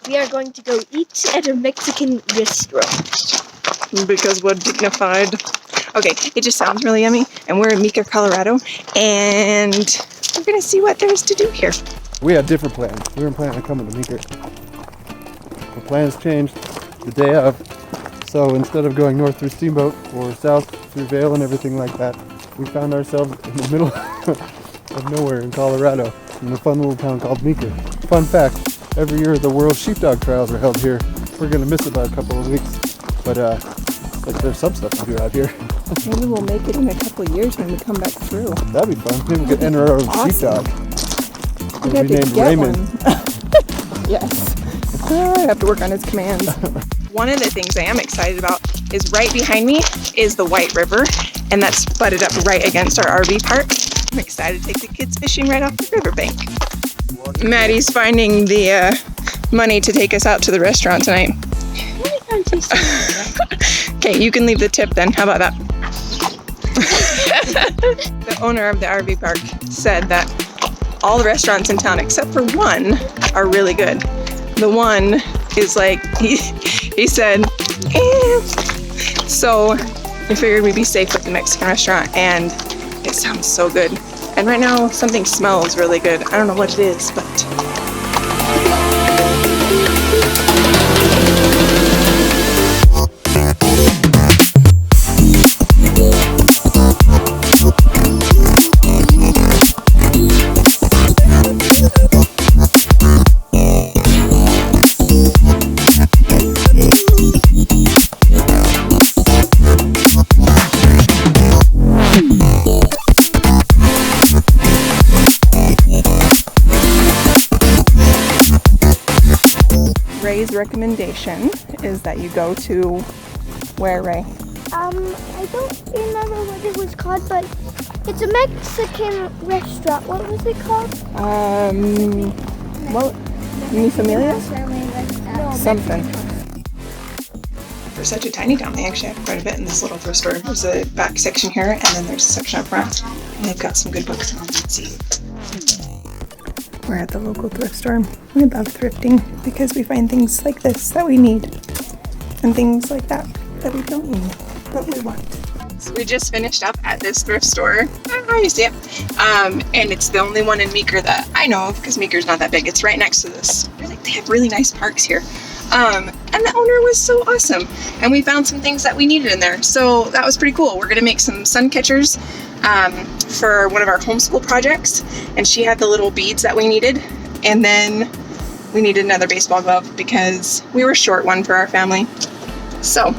we are going to go eat at a Mexican restaurant. Because we're dignified. Okay, it just sounds really yummy, and we're in Meeker, Colorado, and we're gonna see what there is to do here. We had different plans. We weren't planning on coming to Meeker. The plans changed the day of, so instead of going north through Steamboat or south through Vale and everything like that, we found ourselves in the middle of nowhere in Colorado, in a fun little town called Meeker. Fun fact, every year the World Sheepdog Trials are held here. We're gonna miss it by a couple of weeks, but there's some stuff to do out here. Maybe we'll make it in a couple of years when we come back through. That'd be fun. Maybe we could enter our own sheepdog. We have to named get Raymond. One. Yes. I have to work on his commands. One of the things I am excited about is right behind me is the White River, and that's butted up right against our RV park. I'm excited to take the kids fishing right off the riverbank. Maddie's finding the money to take us out to the restaurant tonight. Okay, you can leave the tip then. How about that? The owner of the RV park said that all the restaurants in town except for one are really good. The one is like, he said, eh. So we figured we'd be safe with the Mexican restaurant, and it sounds so good. And right now something smells really good. I don't know what it is, but Ray's recommendation is that you go to where, Ray? I don't remember what it was called, but it's a Mexican restaurant. What was it called? Well, Mi Familia? No, Something. For such a tiny town, they actually have quite a bit in this little thrift store. There's a back section here, and then there's a section up front. And they've got some good books on. Let's see. We're at the local thrift store. We love thrifting because we find things like this that we need, and things like that that we don't need, but we want. So we just finished up at this thrift store. You see it. And it's the only one in Meeker that I know of, because Meeker's not that big. It's right next to this. They have really nice parks here. And the owner was so awesome. And we found some things that we needed in there. So that was pretty cool. We're gonna make some sun catchers for one of our homeschool projects. And she had the little beads that we needed. And then we needed another baseball glove because we were short one for our family. So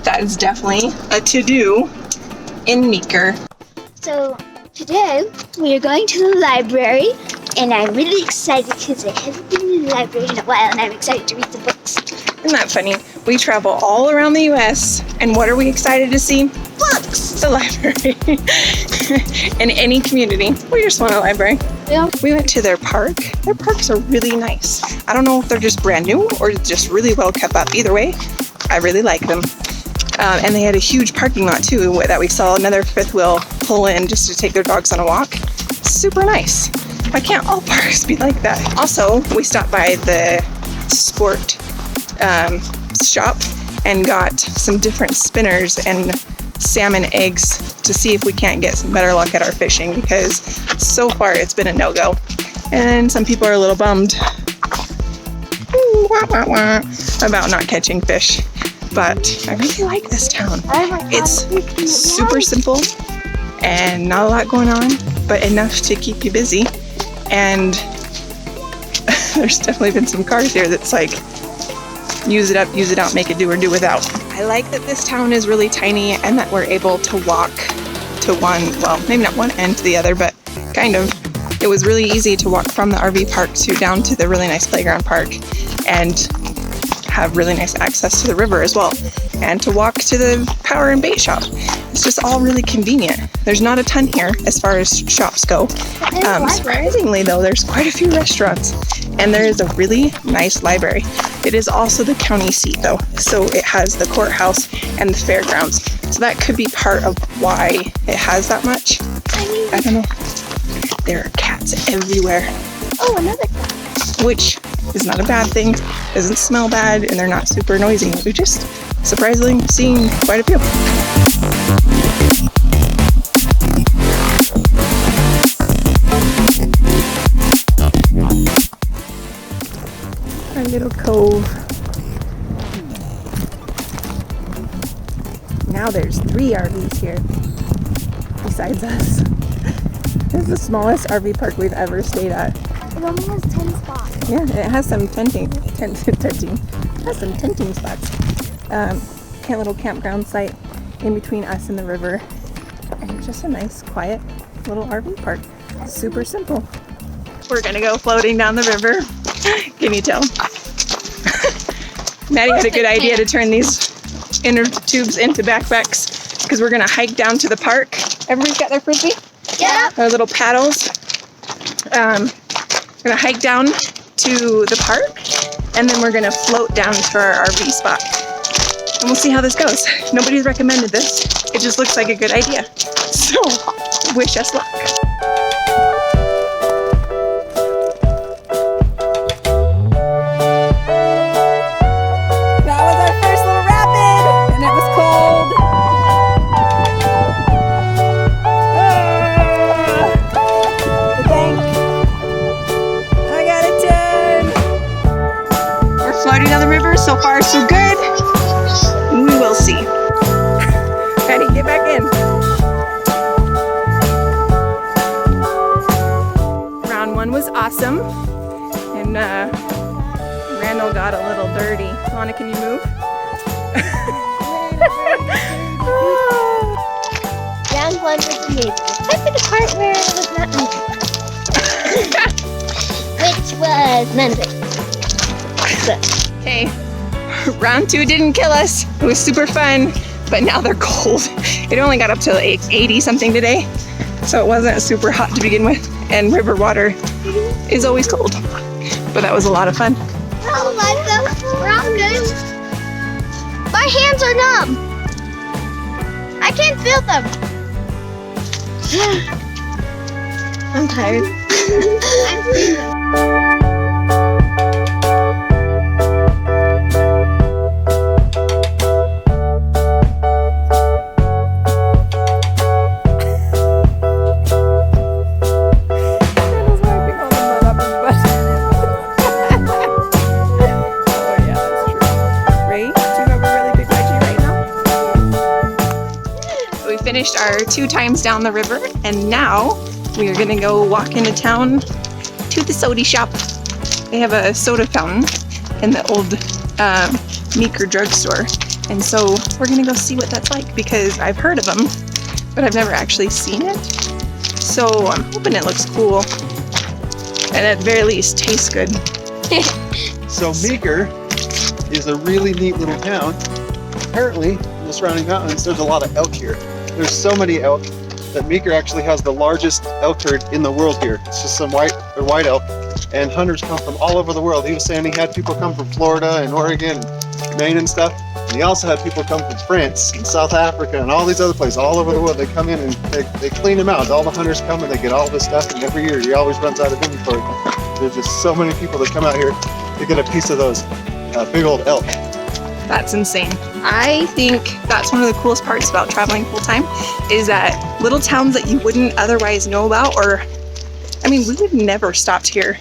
that is definitely a to-do in Meeker. So today we are going to the library, and I'm really excited because I haven't been in the library in a while, and I'm excited to read the books. Isn't that funny? We travel all around the US, and what are we excited to see? Books! The library. In any community, we just want a library. Yeah. We went to their park. Their parks are really nice. I don't know if they're just brand new or just really well kept up. Either way, I really like them. And they had a huge parking lot too that we saw another fifth wheel pull in just to take their dogs on a walk. Super nice. Why can't all parks be like that? Also, we stopped by the sport shop and got some different spinners and salmon eggs to see if we can't get some better luck at our fishing, because so far it's been a no-go. And some people are a little bummed about not catching fish. But I really like this town. It's super simple and not a lot going on, but enough to keep you busy. And there's definitely been some cars here that's like, use it up, use it out, make it do or do without. I like that this town is really tiny and that we're able to walk to one, well, maybe not one end to the other, but kind of. It was really easy to walk from the RV park to down to the really nice playground park and have really nice access to the river as well, and to walk to the power and bait shop. It's just all really convenient. There's not a ton here as far as shops go. Surprisingly though, there's quite a few restaurants, and there is a really nice library. It is also the county seat though, so it has the courthouse and the fairgrounds. So that could be part of why it has that much. I don't know. There are cats everywhere. Oh, another cat. Which is not a bad thing, doesn't smell bad, and they're not super noisy. We've just surprisingly seen quite a few. Our little cove. Now there's 3 RVs here besides us. This is the smallest RV park we've ever stayed at. It only has 10 spots. Yeah, it has some tenting spots. A little campground site in between us and the river. And it's just a nice, quiet little RV park. Super simple. We're gonna go floating down the river. Can you tell? Maddie had a good idea to turn these inner tubes into backpacks because we're gonna hike down to the park. Everybody's got their frisbee? Yeah. Our little paddles. We're gonna hike down to the park and then we're gonna float down to our RV spot. And we'll see how this goes. Nobody's recommended this. It just looks like a good idea. So, wish us luck. So far, so good. We will see. Ready? Get back in. Round 1 was awesome. And Randall got a little dirty. Lana, can you move? Round 1 was amazing. Except for the part where it was not music. Which was none of it. Okay. Round 2 didn't kill us. It was super fun, but now they're cold. It only got up to like 80 something today, so it wasn't super hot to begin with, and river water is always cold, but that was a lot of fun. Oh my God, we're all good. My hands are numb. I can't feel them. I'm tired. I'm freezing. Finished our 2 times down the river, and now we are gonna go walk into town to the soda shop. They have a soda fountain in the old Meeker drugstore, and so we're gonna go see what that's like because I've heard of them, but I've never actually seen it. So I'm hoping it looks cool, and at the very least tastes good. So Meeker is a really neat little town. Apparently, in the surrounding mountains, there's a lot of elk here. There's so many elk that Meeker actually has the largest elk herd in the world here. It's just some white elk, and hunters come from all over the world. He was saying he had people come from Florida and Oregon, and Maine and stuff. And he also had people come from France and South Africa and all these other places all over the world. They come in and they clean them out. All the hunters come and they get all this stuff, and every year he always runs out of inventory. There's just so many people that come out here to get a piece of those big old elk. That's insane. I think that's one of the coolest parts about traveling full time is that little towns that you wouldn't otherwise know about, or I mean, we would never stopped here,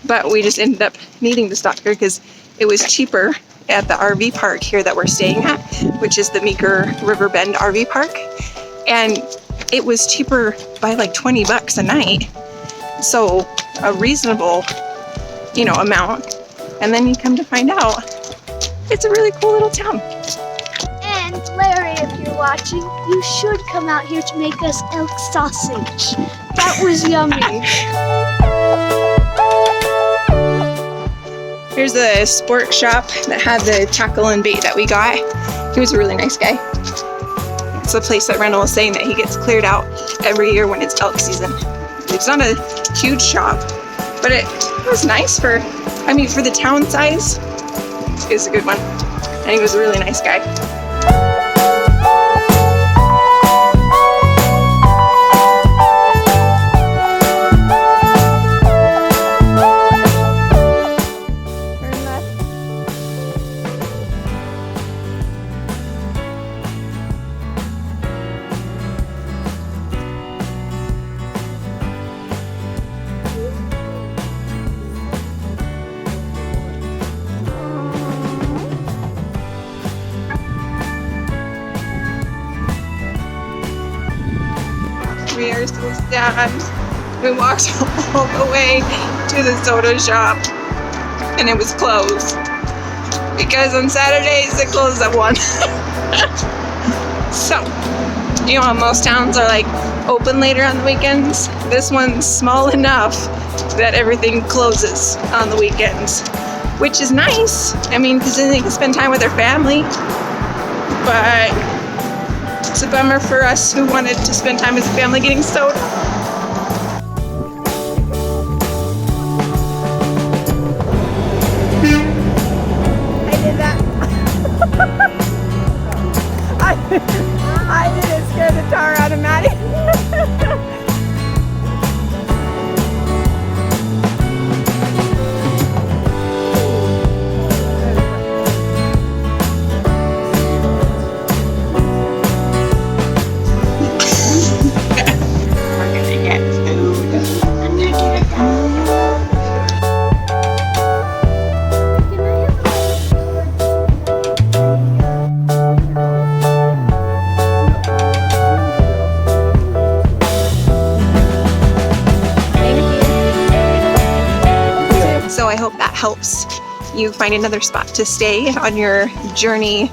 but we just ended up needing to stop here because it was cheaper at the RV park here that we're staying at, which is the Meeker River Bend RV Park, and it was cheaper by like $20 a night, so a reasonable, amount. And then you come to find out it's a really cool little town. And Larry, if you're watching, you should come out here to make us elk sausage. That was yummy. Here's the sport shop that had the tackle and bait that we got. He was a really nice guy. It's the place that Randall was saying that he gets cleared out every year when it's elk season. It's not a huge shop, but it was nice for the town size. It's a good one. And he was a really nice guy. we are so sad. We walked all the way to the soda shop and it was closed because on Saturdays it closed at 1. So, you know, most towns are like open later on the weekends. This one's small enough that everything closes on the weekends, which is nice. I mean, because then they can spend time with their family. But it's a bummer for us who wanted to spend time as a family getting soda. I did that. I did it. Scare the tar out of Maddie. So I hope that helps you find another spot to stay on your journey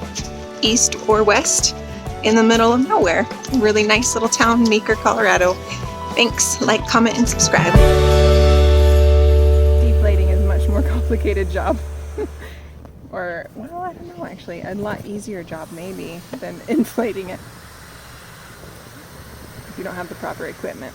east or west in the middle of nowhere. Really nice little town, Meeker, Colorado. Thanks, like, comment, and subscribe. Deflating is a much more complicated job. Or, well, I don't know actually, a lot easier job maybe than inflating it if you don't have the proper equipment.